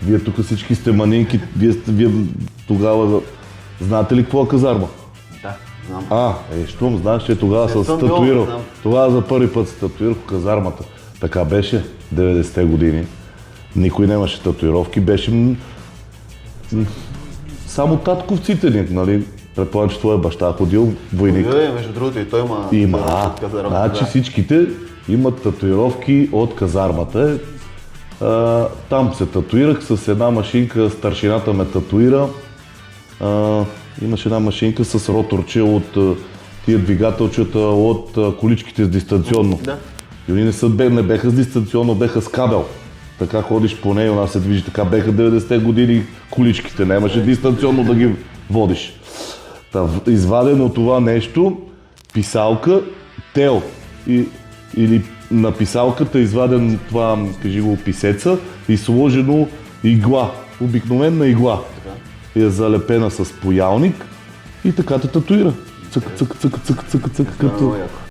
Вие тук всички сте манинки, вие тогава знаете ли какво е казарма? Да, знам. Щом знаеш, че тогава съм съм бил, статуирал. знам. Тогава за първи път се татуирах в казармата. Така беше, 90-те години. Никой нямаше татуировки, беше само татковците ни, нали? Предполагам, че твоя баща ходил войник. Между другото и той има... Има. Значи всичките имат татуировки от казармата. Там се татуирах с една машинка, старшината ме татуира. Имаше една машинка с роторче от тия двигателчета от количките с дистанционно. Да. И они не беха с дистанционно, беха с кабел. Така ходиш по нея, она се движи. Така беха 90-те години количките, нямаше дистанционно да ги водиш. Извадено това нещо, писалка, тел или на писалката изваден това, кажи го, писеца и сложено игла, обикновена игла. Е залепена с поялник и така те татуира. Цък, цък, цък, цък, цък, цък, като...